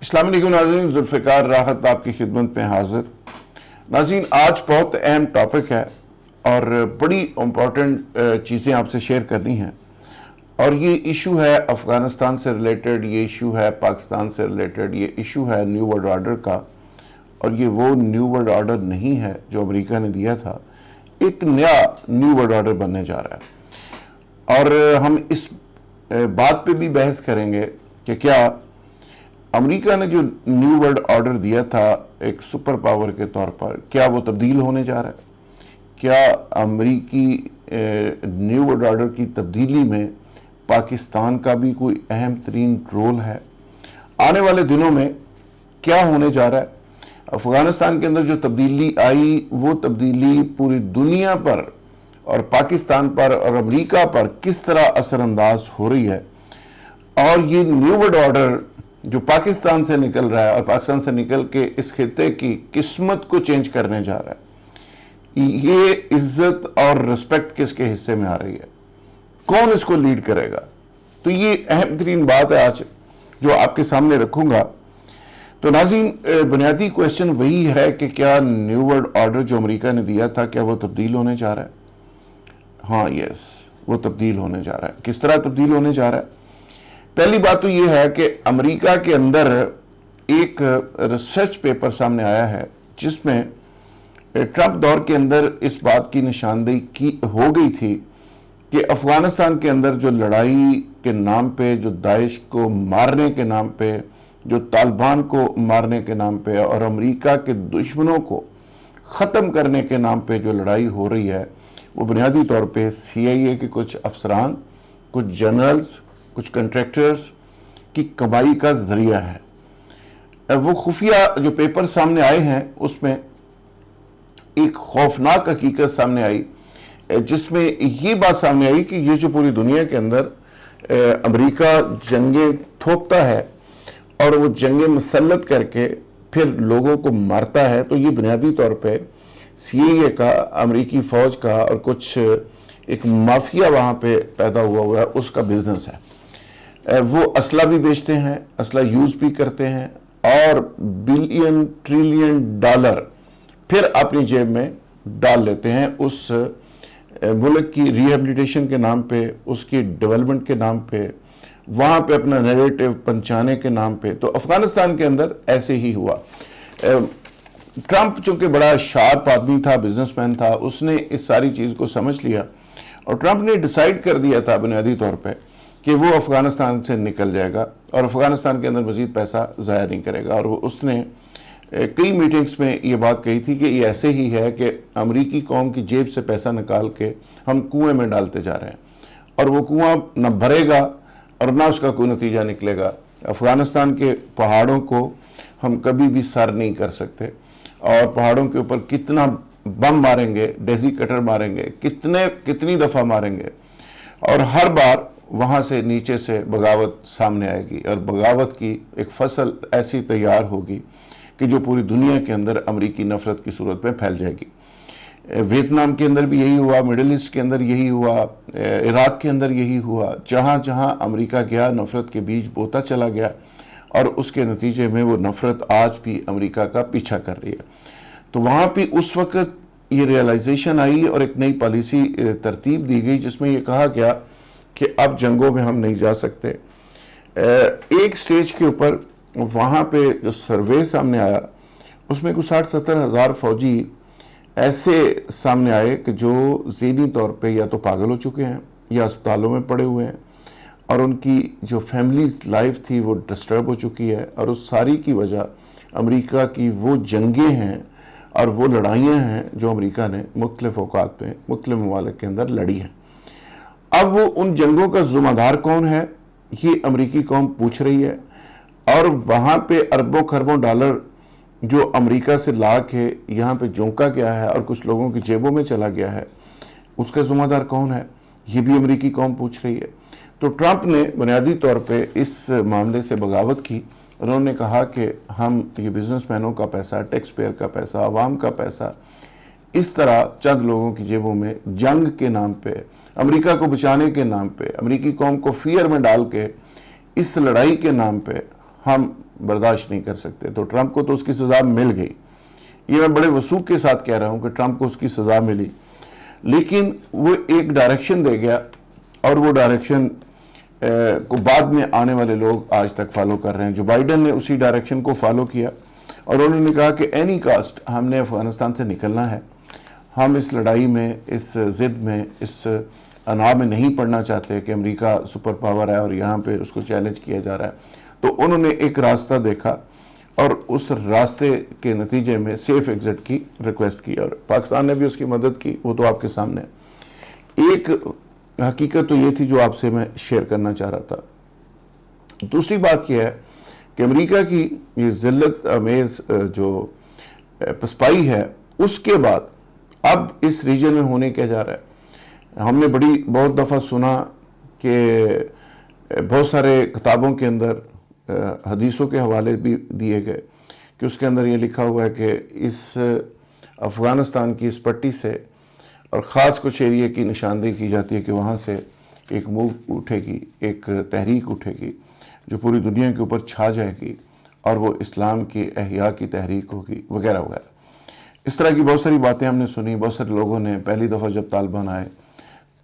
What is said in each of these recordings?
اسلامی لیگ ناظرین، ذوالفقار راحت آپ کی خدمت میں حاضر۔ ناظرین، آج بہت اہم ٹاپک ہے اور بڑی امپورٹنٹ چیزیں آپ سے شیئر کرنی ہیں، اور یہ ایشو ہے افغانستان سے ریلیٹڈ، یہ ایشو ہے پاکستان سے ریلیٹڈ، یہ ایشو ہے نیو ورلڈ آرڈر کا، اور یہ وہ نیو ورلڈ آرڈر نہیں ہے جو امریکہ نے دیا تھا، ایک نیا نیو ورلڈ آرڈر بننے جا رہا ہے۔ اور ہم اس بات پہ بھی بحث کریں گے کہ کیا امریکہ نے جو نیو ورلڈ آرڈر دیا تھا ایک سپر پاور کے طور پر، کیا وہ تبدیل ہونے جا رہا ہے؟ کیا امریکی نیو ورلڈ آرڈر کی تبدیلی میں پاکستان کا بھی کوئی اہم ترین رول ہے؟ آنے والے دنوں میں کیا ہونے جا رہا ہے؟ افغانستان کے اندر جو تبدیلی آئی، وہ تبدیلی پوری دنیا پر اور پاکستان پر اور امریکہ پر کس طرح اثر انداز ہو رہی ہے؟ اور یہ نیو ورلڈ آرڈر جو پاکستان سے نکل رہا ہے اور پاکستان سے نکل کے اس خطے کی قسمت کو چینج کرنے جا رہا ہے، یہ عزت اور رسپیکٹ کس کے حصے میں آ رہی ہے؟ کون اس کو لیڈ کرے گا؟ تو یہ اہم ترین بات ہے آج جو آپ کے سامنے رکھوں گا۔ تو ناظرین، بنیادی کویسچن وہی ہے کہ کیا نیو ورلڈ آرڈر جو امریکہ نے دیا تھا، کیا وہ تبدیل ہونے جا رہا ہے؟ ہاں، یس، وہ تبدیل ہونے جا رہا ہے۔ کس طرح تبدیل ہونے جا رہا ہے؟ پہلی بات تو یہ ہے کہ امریکہ کے اندر ایک ریسرچ پیپر سامنے آیا ہے جس میں ٹرمپ دور کے اندر اس بات کی نشاندہی ہو گئی تھی کہ افغانستان کے اندر جو لڑائی کے نام پہ، جو داعش کو مارنے کے نام پہ، جو طالبان کو مارنے کے نام پہ اور امریکہ کے دشمنوں کو ختم کرنے کے نام پہ جو لڑائی ہو رہی ہے، وہ بنیادی طور پہ سی آئی اے کے کچھ افسران، کچھ جنرلز، کچھ کنٹریکٹرز کی کمائی کا ذریعہ ہے۔ وہ خفیہ جو پیپر سامنے آئے ہیں اس میں ایک خوفناک حقیقت سامنے آئی، جس میں یہ بات سامنے آئی کہ یہ جو پوری دنیا کے اندر امریکہ جنگیں تھوکتا ہے اور وہ جنگیں مسلط کر کے پھر لوگوں کو مارتا ہے، تو یہ بنیادی طور پہ سی آئی اے کا، امریکی فوج کا اور کچھ ایک مافیا وہاں پہ پیدا ہوا ہے، اس کا بزنس ہے۔ وہ اسلحہ بھی بیچتے ہیں، اسلحہ یوز بھی کرتے ہیں، اور بلین ٹریلین ڈالر پھر اپنی جیب میں ڈال لیتے ہیں اس ملک کی ریہیبلیٹیشن کے نام پہ، اس کی ڈیولپمنٹ کے نام پہ، وہاں پہ اپنا نیریٹو پنچانے کے نام پہ۔ تو افغانستان کے اندر ایسے ہی ہوا۔ ٹرمپ چونکہ بڑا شارپ آدمی تھا، بزنس مین تھا، اس نے اس ساری چیز کو سمجھ لیا اور ٹرمپ نے ڈیسائیڈ کر دیا تھا بنیادی طور پہ کہ وہ افغانستان سے نکل جائے گا اور افغانستان کے اندر مزید پیسہ ضائع نہیں کرے گا۔ اور اس نے کئی میٹنگز میں یہ بات کہی تھی کہ یہ ایسے ہی ہے کہ امریکی قوم کی جیب سے پیسہ نکال کے ہم کنویں میں ڈالتے جا رہے ہیں، اور وہ کنواں نہ بھرے گا اور نہ اس کا کوئی نتیجہ نکلے گا۔ افغانستان کے پہاڑوں کو ہم کبھی بھی سر نہیں کر سکتے، اور پہاڑوں کے اوپر کتنا بم ماریں گے، ڈیزی کٹر ماریں گے، کتنی دفعہ ماریں گے، اور ہر بار وہاں سے نیچے سے بغاوت سامنے آئے گی، اور بغاوت کی ایک فصل ایسی تیار ہوگی کہ جو پوری دنیا کے اندر امریکی نفرت کی صورت میں پھیل جائے گی۔ ویتنام کے اندر بھی یہی ہوا، میڈل ایسٹ کے اندر یہی ہوا، عراق کے اندر یہی ہوا۔ جہاں جہاں امریکہ گیا، نفرت کے بیج بوتا چلا گیا، اور اس کے نتیجے میں وہ نفرت آج بھی امریکہ کا پیچھا کر رہی ہے۔ تو وہاں پہ اس وقت یہ ریئلائزیشن آئی اور ایک نئی پالیسی ترتیب دی گئی جس میں یہ کہا گیا کہ اب جنگوں میں ہم نہیں جا سکتے۔ ایک سٹیج کے اوپر وہاں پہ جو سروے سامنے آیا، اس میں کوئی 60-70 ہزار فوجی ایسے سامنے آئے کہ جو ذہنی طور پہ یا تو پاگل ہو چکے ہیں یا اسپتالوں میں پڑے ہوئے ہیں، اور ان کی جو فیملیز لائف تھی وہ ڈسٹرب ہو چکی ہے، اور اس ساری کی وجہ امریکہ کی وہ جنگیں ہیں اور وہ لڑائیاں ہیں جو امریکہ نے مختلف اوقات پہ مختلف ممالک کے اندر لڑی ہیں۔ اب وہ ان جنگوں کا ذمہ دار کون ہے، یہ امریکی قوم پوچھ رہی ہے، اور وہاں پہ اربوں خربوں ڈالر جو امریکہ سے لا کے یہاں پہ جونکا گیا ہے اور کچھ لوگوں کی جیبوں میں چلا گیا ہے، اس کا ذمہ دار کون ہے، یہ بھی امریکی قوم پوچھ رہی ہے۔ تو ٹرمپ نے بنیادی طور پہ اس معاملے سے بغاوت کی، انہوں نے کہا کہ ہم یہ بزنس مینوں کا پیسہ، ٹیکس پیئر کا پیسہ، عوام کا پیسہ اس طرح چند لوگوں کی جیبوں میں جنگ کے نام پہ، امریکہ کو بچانے کے نام پہ، امریکی قوم کو فیئر میں ڈال کے اس لڑائی کے نام پہ ہم برداشت نہیں کر سکتے. تو ٹرمپ کو تو اس کی سزا مل گئی. یہ میں بڑے وثوق کے ساتھ کہہ رہا ہوں کہ ٹرمپ کو اس کی سزا ملی, لیکن وہ ایک ڈائریکشن دے گیا, اور وہ ڈائریکشن کو بعد میں آنے والے لوگ آج تک فالو کر رہے ہیں. جو بائیڈن نے اسی ڈائریکشن کو فالو کیا, اور انہوں نے کہا کہ اینی کاسٹ ہم نے افغانستان سے نکلنا ہے, ہم اس لڑائی میں, اس ضد میں, اس انا میں نہیں پڑنا چاہتے کہ امریکہ سپر پاور ہے اور یہاں پہ اس کو چیلنج کیا جا رہا ہے. تو انہوں نے ایک راستہ دیکھا اور اس راستے کے نتیجے میں سیف ایگزٹ کی ریکویسٹ کی, اور پاکستان نے بھی اس کی مدد کی. وہ تو آپ کے سامنے ایک حقیقت تو یہ تھی جو آپ سے میں شیئر کرنا چاہ رہا تھا. دوسری بات یہ ہے کہ امریکہ کی یہ ذلت امیز جو پسپائی ہے, اس کے بعد اب اس ریجن میں ہونے کیا جا رہا ہے. ہم نے بہت دفعہ سنا کہ بہت سارے کتابوں کے اندر حدیثوں کے حوالے بھی دیے گئے کہ اس کے اندر یہ لکھا ہوا ہے کہ اس افغانستان کی اس پٹی سے, اور خاص کچھ ایریے کی نشاندہی کی جاتی ہے کہ وہاں سے ایک موو اٹھے گی, ایک تحریک اٹھے گی جو پوری دنیا کے اوپر چھا جائے گی, اور وہ اسلام کی احیاء کی تحریک ہوگی وغیرہ وغیرہ. اس طرح کی بہت ساری باتیں ہم نے سنی. بہت سارے لوگوں نے پہلی دفعہ جب طالبان آئے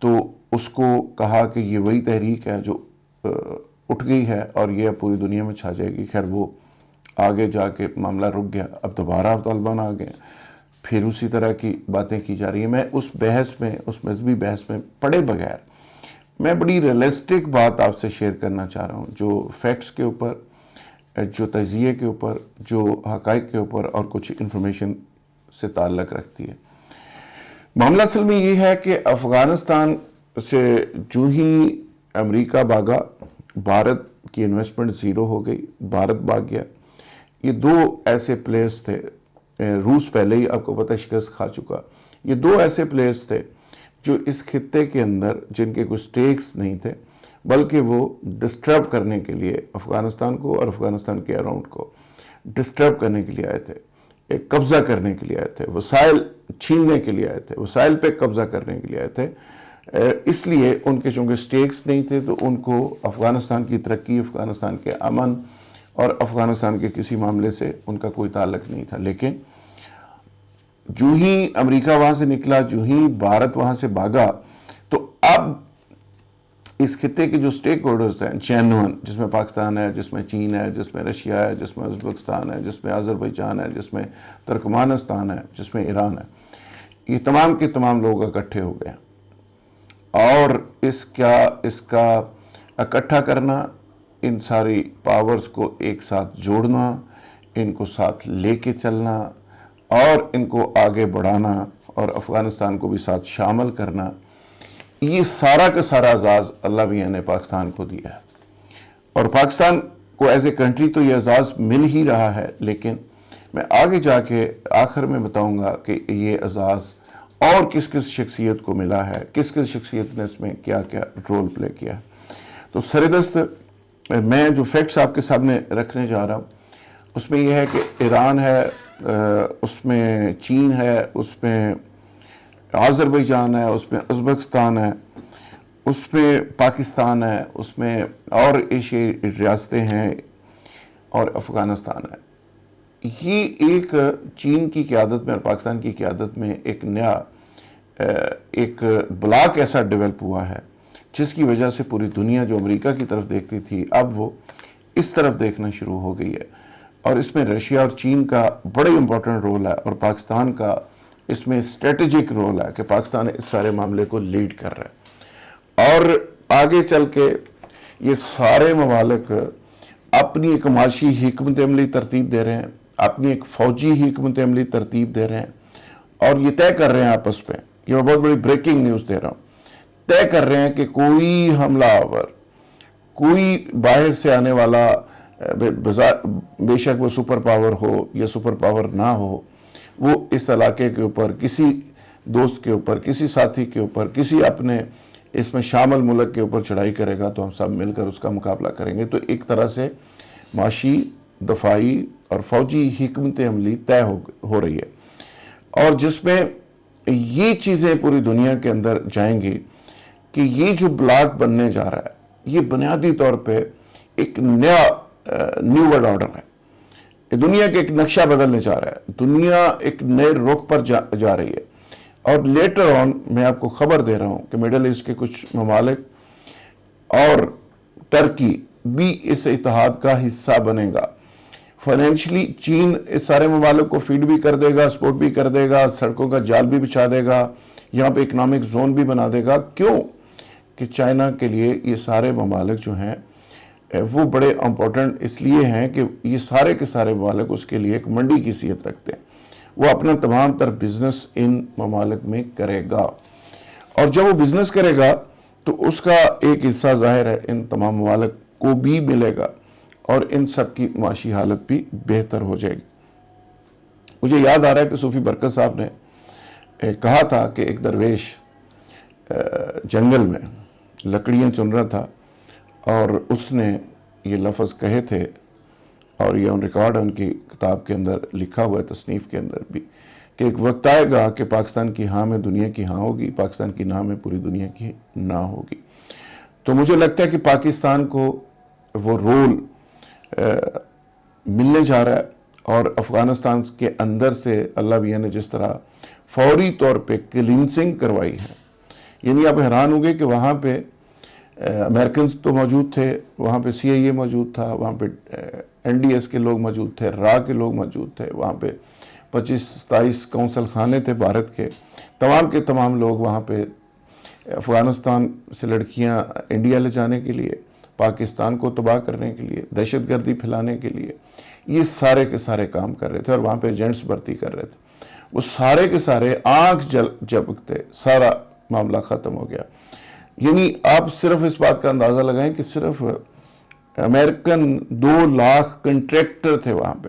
تو اس کو کہا کہ یہ وہی تحریک ہے جو اٹھ گئی ہے اور یہ اب پوری دنیا میں چھا جائے گی. خیر وہ آگے جا کے معاملہ رک گیا, اب دوبارہ طالبان آ گئے, پھر اسی طرح کی باتیں کی جا رہی ہیں. میں اس بحث میں, اس مذہبی بحث میں پڑے بغیر میں بڑی ریئلسٹک بات آپ سے شیئر کرنا چاہ رہا ہوں, جو فیکٹس کے اوپر, جو تجزیے کے اوپر, جو حقائق کے اوپر اور کچھ انفارمیشن سے تعلق رکھتی ہے. معاملہ اصل میں یہ ہے کہ افغانستان سے جو ہی امریکہ بھاگا, بھارت کی انویسٹمنٹ زیرو ہو گئی, بھارت بھاگ گیا. یہ دو ایسے پلیئرز تھے, روس پہلے ہی آپ کو پتہ شکست کھا چکا, یہ دو ایسے پلیئرز تھے جو اس خطے کے اندر جن کے کوئی سٹیکس نہیں تھے, بلکہ وہ ڈسٹرب کرنے کے لیے افغانستان کو اور افغانستان کے اراؤنڈ کو ڈسٹرب کرنے کے لیے آئے تھے, ایک قبضہ کرنے کے لیے آئے تھے, وسائل چھیننے کے لیے آئے تھے, وسائل پہ قبضہ کرنے کے لیے آئے تھے. اس لیے ان کے چونکہ سٹیکس نہیں تھے تو ان کو افغانستان کی ترقی, افغانستان کے امن اور افغانستان کے کسی معاملے سے ان کا کوئی تعلق نہیں تھا. لیکن جو ہی امریکہ وہاں سے نکلا, جو ہی بھارت وہاں سے بھاگا, تو اب اس خطے کے جو سٹیک ہولڈرز ہیں جینون, جس میں پاکستان ہے, جس میں چین ہے, جس میں رشیا ہے, جس میں ازبکستان ہے, جس میں آذربائیجان ہے, جس میں ترکمانستان ہے, جس میں ایران ہے, یہ تمام کے تمام لوگ اکٹھے ہو گئے. اور اس کا اکٹھا کرنا, ان ساری پاورز کو ایک ساتھ جوڑنا, ان کو ساتھ لے کے چلنا اور ان کو آگے بڑھانا اور افغانستان کو بھی ساتھ شامل کرنا, یہ سارا کا سارا اعزاز اللہ میاں نے پاکستان کو دیا ہے. اور پاکستان کو ایز اے کنٹری تو یہ اعزاز مل ہی رہا ہے, لیکن میں آگے جا کے آخر میں بتاؤں گا کہ یہ اعزاز اور کس کس شخصیت کو ملا ہے, کس کس شخصیت نے اس میں کیا کیا رول پلے کیا ہے. تو سردست میں جو فیکٹس آپ کے سامنے رکھنے جا رہا ہوں اس میں یہ ہے کہ ایران ہے, اس میں چین ہے, اس میں آذربائیجان ہے, اس میں ازبکستان ہے, اس میں پاکستان ہے, اس میں اور ایشیائی ریاستیں ہیں, اور افغانستان ہے. یہ ایک چین کی قیادت میں اور پاکستان کی قیادت میں ایک نیا ایک بلاک ایسا ڈیولپ ہوا ہے جس کی وجہ سے پوری دنیا جو امریکہ کی طرف دیکھتی تھی اب وہ اس طرف دیکھنا شروع ہو گئی ہے. اور اس میں رشیا اور چین کا بڑے امپورٹنٹ رول ہے, اور پاکستان کا اس میں اسٹریٹجک رول ہے کہ پاکستان اس سارے معاملے کو لیڈ کر رہا ہے. اور آگے چل کے یہ سارے ممالک اپنی ایک معاشی حکمت عملی ترتیب دے رہے ہیں, اپنی ایک فوجی حکمت عملی ترتیب دے رہے ہیں, اور یہ طے کر رہے ہیں آپس میں, یہ میں بہت بڑی بریکنگ نیوز دے رہا ہوں, طے کر رہے ہیں کہ کوئی حملہ آور, کوئی باہر سے آنے والا, بے شک وہ سپر پاور ہو یا سپر پاور نہ ہو, وہ اس علاقے کے اوپر کسی دوست کے اوپر, کسی ساتھی کے اوپر, کسی اپنے اس میں شامل ملک کے اوپر چڑھائی کرے گا تو ہم سب مل کر اس کا مقابلہ کریں گے. تو ایک طرح سے معاشی, دفاعی اور فوجی حکمت عملی طے ہو رہی ہے, اور جس میں یہ چیزیں پوری دنیا کے اندر جائیں گی کہ یہ جو بلاک بننے جا رہا ہے یہ بنیادی طور پہ ایک نیا نیو ورلڈ آرڈر ہے. دنیا کے ایک نقشہ بدلنے جا رہا ہے، دنیا ایک نئے رخ پر جا رہی ہے. اور لیٹر آن میں آپ کو خبر دے رہا ہوں کہ مڈل ایسٹ کے کچھ ممالک اور ٹرکی بھی اس اتحاد کا حصہ بنے گا. فائنینشلی چین اس سارے ممالک کو فیڈ بھی کر دے گا، سپورٹ بھی کر دے گا، سڑکوں کا جال بھی بچھا دے گا، یہاں پہ اکنامک زون بھی بنا دے گا. کیوں کہ چائنا کے لیے یہ سارے ممالک جو ہیں وہ بڑے امپورٹنٹ اس لیے ہیں کہ یہ سارے کے سارے ممالک اس کے لیے ایک منڈی کی حیثیت رکھتے ہیں. وہ اپنا تمام تر بزنس ان ممالک میں کرے گا، اور جب وہ بزنس کرے گا تو اس کا ایک حصہ ظاہر ہے ان تمام ممالک کو بھی ملے گا، اور ان سب کی معاشی حالت بھی بہتر ہو جائے گی. مجھے یاد آ رہا ہے کہ صوفی برکت صاحب نے کہا تھا کہ ایک درویش جنگل میں لکڑیاں چن رہا تھا، اور اس نے یہ لفظ کہے تھے، اور یہ ان ریکارڈ ہے ان کی کتاب کے اندر لکھا ہوا ہے، تصنیف کے اندر بھی، کہ ایک وقت آئے گا کہ پاکستان کی ہاں میں دنیا کی ہاں ہوگی، پاکستان کی نہ میں پوری دنیا کی نہ ہوگی. تو مجھے لگتا ہے کہ پاکستان کو وہ رول ملنے جا رہا ہے، اور افغانستان کے اندر سے اللہ میاں نے جس طرح فوری طور پہ کلینسنگ کروائی ہے، یعنی آپ حیران ہوگے کہ وہاں پہ امریکنز تو موجود تھے، وہاں پہ سی آئی اے موجود تھا، وہاں پہ این ڈی ایس کے لوگ موجود تھے، را کے لوگ موجود تھے، وہاں پہ 25-27 کونسل خانے تھے بھارت کے، تمام کے تمام لوگ وہاں پہ افغانستان سے لڑکیاں انڈیا لے جانے کے لیے، پاکستان کو تباہ کرنے کے لیے، دہشت گردی پھیلانے کے لیے، یہ سارے کے سارے کام کر رہے تھے، اور وہاں پہ ایجنٹس بھرتی کر رہے تھے. وہ سارے کے سارے آنکھ جھپکتے سارا معاملہ ختم ہو گیا. یعنی آپ صرف اس بات کا اندازہ لگائیں کہ صرف امریکن 2 لاکھ کنٹریکٹر تھے وہاں پہ،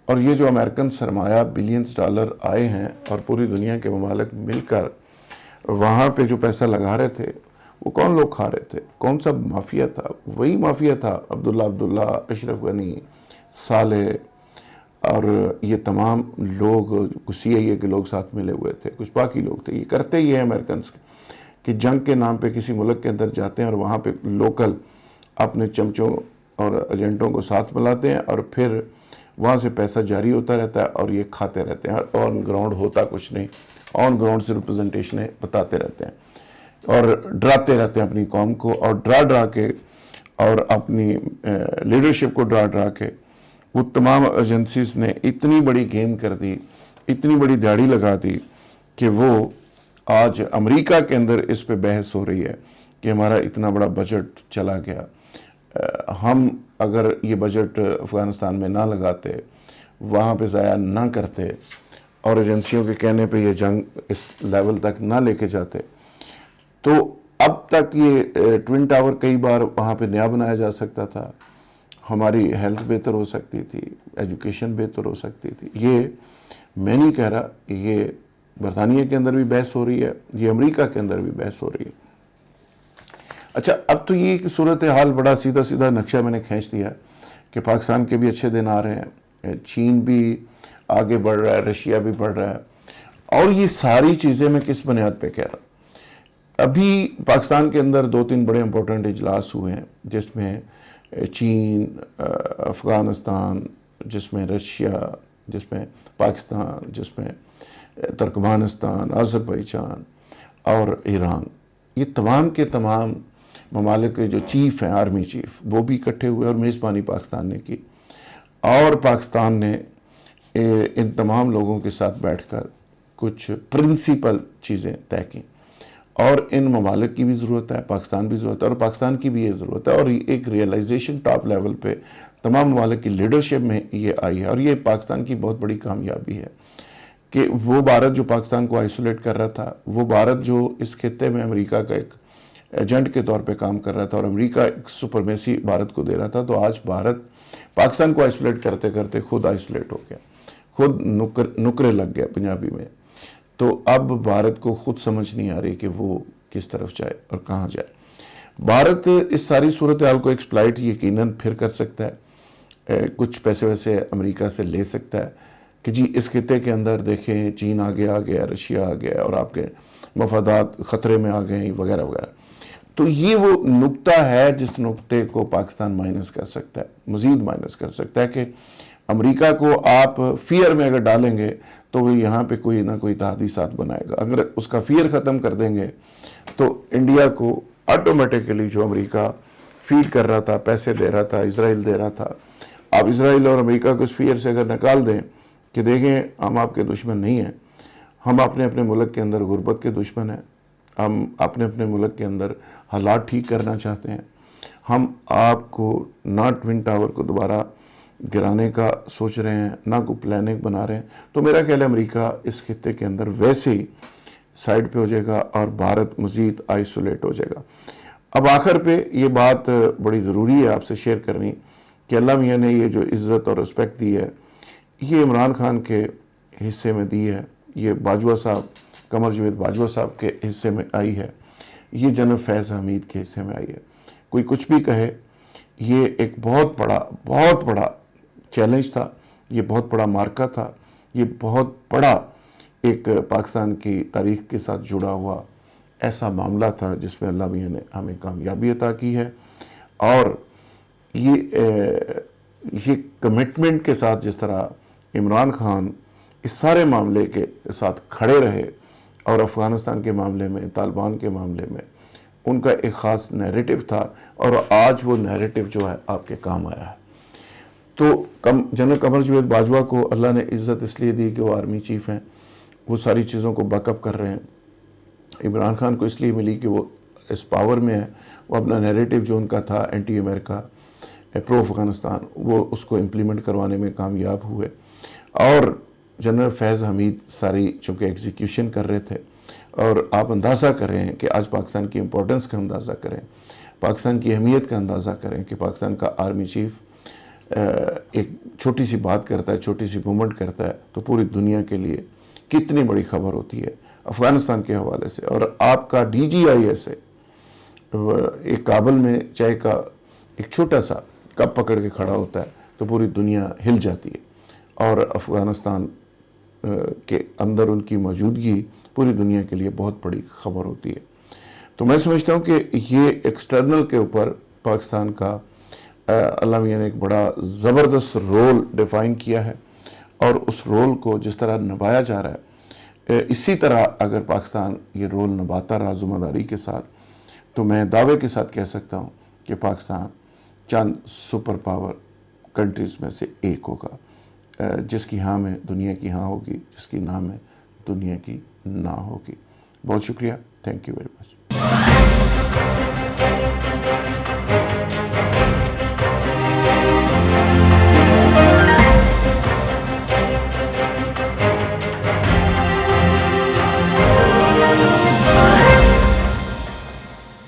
اور یہ جو امریکن سرمایہ بلینز ڈالر آئے ہیں اور پوری دنیا کے ممالک مل کر وہاں پہ جو پیسہ لگا رہے تھے، وہ کون لوگ کھا رہے تھے؟ کون سا مافیا تھا؟ وہی مافیا تھا عبداللہ، اشرف غنی، صالح، اور یہ تمام لوگ، سی آئی اے کے لوگ ساتھ ملے ہوئے تھے، کچھ باقی لوگ تھے. یہ کرتے یہ ہیں امریکنز کہ جنگ کے نام پہ کسی ملک کے اندر جاتے ہیں اور وہاں پہ لوکل اپنے چمچوں اور ایجنٹوں کو ساتھ ملاتے ہیں، اور پھر وہاں سے پیسہ جاری ہوتا رہتا ہے اور یہ کھاتے رہتے ہیں. آن گراؤنڈ ہوتا کچھ نہیں، آن گراؤنڈ سے ریپرزنٹیشنیں بتاتے رہتے ہیں اور ڈراتے رہتے ہیں اپنی قوم کو، اور ڈرا کے اور اپنی لیڈرشپ کو ڈرا کے وہ تمام ایجنسیز نے اتنی بڑی گیم کر دی، اتنی بڑی دیہڑی لگا دی کہ وہ آج امریکہ کے اندر اس پہ بحث ہو رہی ہے کہ ہمارا اتنا بڑا بجٹ چلا گیا. ہم اگر یہ بجٹ افغانستان میں نہ لگاتے، وہاں پہ ضائع نہ کرتے، اور ایجنسیوں کے کہنے پہ یہ جنگ اس لیول تک نہ لے کے جاتے، تو اب تک یہ ٹوین ٹاور کئی بار وہاں پہ نیا بنایا جا سکتا تھا، ہماری ہیلتھ بہتر ہو سکتی تھی، ایجوکیشن بہتر ہو سکتی تھی. یہ میں نہیں کہہ رہا، یہ برطانیہ کے اندر بھی بحث ہو رہی ہے، یہ امریکہ کے اندر بھی بحث ہو رہی ہے. اچھا، اب تو یہ صورتحال بڑا سیدھا سیدھا نقشہ میں نے کھینچ دیا کہ پاکستان کے بھی اچھے دن آ رہے ہیں، چین بھی آگے بڑھ رہا ہے، رشیا بھی بڑھ رہا ہے. اور یہ ساری چیزیں میں کس بنیاد پہ کہہ رہا ہوں؟ ابھی پاکستان کے اندر 2-3 بڑے امپورٹنٹ اجلاس ہوئے ہیں، جس میں چین، افغانستان، جس میں رشیا، جس میں پاکستان، جس میں ترکمانستان، آذربائیجان اور ایران، یہ تمام کے تمام ممالک کے جو چیف ہیں، آرمی چیف، وہ بھی اکٹھے ہوئے اور میزبانی پاکستان نے کی. اور پاکستان نے ان تمام لوگوں کے ساتھ بیٹھ کر کچھ پرنسپل چیزیں طے کی، اور ان ممالک کی بھی ضرورت ہے، پاکستان بھی ضرورت ہے، اور پاکستان کی بھی یہ ضرورت ہے، اور ایک ریئلائزیشن ٹاپ لیول پہ تمام ممالک کی لیڈرشپ میں یہ آئی ہے. اور یہ پاکستان کی بہت بڑی کامیابی ہے کہ وہ بھارت جو پاکستان کو آئسولیٹ کر رہا تھا، وہ بھارت جو اس خطے میں امریکہ کا ایک ایجنٹ کے طور پہ کام کر رہا تھا، اور امریکہ ایک سپرمیسی بھارت کو دے رہا تھا، تو آج بھارت پاکستان کو آئسولیٹ کرتے کرتے خود آئسولیٹ ہو گیا، خود نکرے لگ گیا پنجابی میں. تو اب بھارت کو خود سمجھ نہیں آ رہی کہ وہ کس طرف جائے اور کہاں جائے. بھارت اس ساری صورتحال کو ایکسپلائٹ یقیناً پھر کر سکتا ہے، کچھ پیسے ویسے امریکہ سے لے سکتا ہے کہ جی اس خطے کے اندر دیکھیں چین آگے آ گیا، رشیا آ گیا، اور آپ کے مفادات خطرے میں آ گئے وغیرہ وغیرہ. تو یہ وہ نقطہ ہے جس نقطے کو پاکستان مائنس کر سکتا ہے، مزید مائنس کر سکتا ہے، کہ امریکہ کو آپ فیئر میں اگر ڈالیں گے تو وہ یہاں پہ کوئی نہ کوئی اتحادی ساتھ بنائے گا. اگر اس کا فیئر ختم کر دیں گے تو انڈیا کو آٹومیٹیکلی جو امریکہ فیڈ کر رہا تھا, پیسے دے رہا تھا, اسرائیل دے رہا تھا, آپ اسرائیل اور امریکہ کو اس فیئر سے اگر نکال دیں کہ دیکھیں ہم آپ کے دشمن نہیں ہیں, ہم اپنے اپنے ملک کے اندر غربت کے دشمن ہیں, ہم اپنے اپنے ملک کے اندر حالات ٹھیک کرنا چاہتے ہیں, ہم آپ کو نہ ٹوین ٹاور کو دوبارہ گرانے کا سوچ رہے ہیں, نہ کوئی پلاننگ بنا رہے ہیں, تو میرا خیال ہے امریکہ اس خطے کے اندر ویسے ہی سائڈ پہ ہو جائے گا اور بھارت مزید آئسولیٹ ہو جائے گا. اب آخر پہ یہ بات بڑی ضروری ہے آپ سے شیئر کرنی کہ اللہ میاں نے یہ جو عزت اور رسپیکٹ دی ہے یہ عمران خان کے حصے میں دی ہے, یہ باجوہ صاحب, قمر جاوید باجوہ صاحب کے حصے میں آئی ہے, یہ جنرل فیض حمید کے حصے میں آئی ہے. کوئی کچھ بھی کہے, یہ ایک بہت بڑا چیلنج تھا, یہ بہت بڑا مارکہ تھا, یہ بہت بڑا ایک پاکستان کی تاریخ کے ساتھ جڑا ہوا ایسا معاملہ تھا جس میں اللہ میاں نے ہمیں کامیابی عطا کی ہے. اور یہ کمٹمنٹ کے ساتھ جس طرح عمران خان اس سارے معاملے کے ساتھ کھڑے رہے اور افغانستان کے معاملے میں, طالبان کے معاملے میں ان کا ایک خاص نیریٹو تھا, اور آج وہ نیریٹو جو ہے آپ کے کام آیا ہے. تو جنرل قمر جاوید باجوہ کو اللہ نے عزت اس لیے دی کہ وہ آرمی چیف ہیں, وہ ساری چیزوں کو بیک اپ کر رہے ہیں. عمران خان کو اس لیے ملی کہ وہ اس پاور میں ہے, وہ اپنا نیریٹو جو ان کا تھا اینٹی امریکہ, پرو افغانستان, وہ اس کو امپلیمنٹ کروانے میں کامیاب ہوئے. اور جنرل فیض حمید ساری چونکہ ایگزیکیوشن کر رہے تھے, اور آپ اندازہ کریں کہ آج پاکستان کی امپورٹنس کا اندازہ کریں, پاکستان کی اہمیت کا اندازہ کریں کہ پاکستان کا آرمی چیف ایک چھوٹی سی بات کرتا ہے, چھوٹی سی مومنٹ کرتا ہے تو پوری دنیا کے لیے کتنی بڑی خبر ہوتی ہے افغانستان کے حوالے سے. اور آپ کا ڈی جی آئی ایس ہے ایک کابل میں چائے کا ایک چھوٹا سا کپ پکڑ کے کھڑا ہوتا ہے تو پوری دنیا ہل جاتی ہے, اور افغانستان کے اندر ان کی موجودگی پوری دنیا کے لیے بہت بڑی خبر ہوتی ہے. تو میں سمجھتا ہوں کہ یہ ایکسٹرنل کے اوپر پاکستان کا اللہ میاں نے ایک بڑا زبردست رول ڈیفائن کیا ہے, اور اس رول کو جس طرح نبھایا جا رہا ہے اسی طرح اگر پاکستان یہ رول نبھاتا رہا ذمہ داری کے ساتھ, تو میں دعوے کے ساتھ کہہ سکتا ہوں کہ پاکستان چند سپر پاور کنٹریز میں سے ایک ہوگا, جس کی ہاں میں دنیا کی ہاں ہوگی, جس کی نہ میں دنیا کی نہ ہوگی. بہت شکریہ, تھینک یو ویری مچ.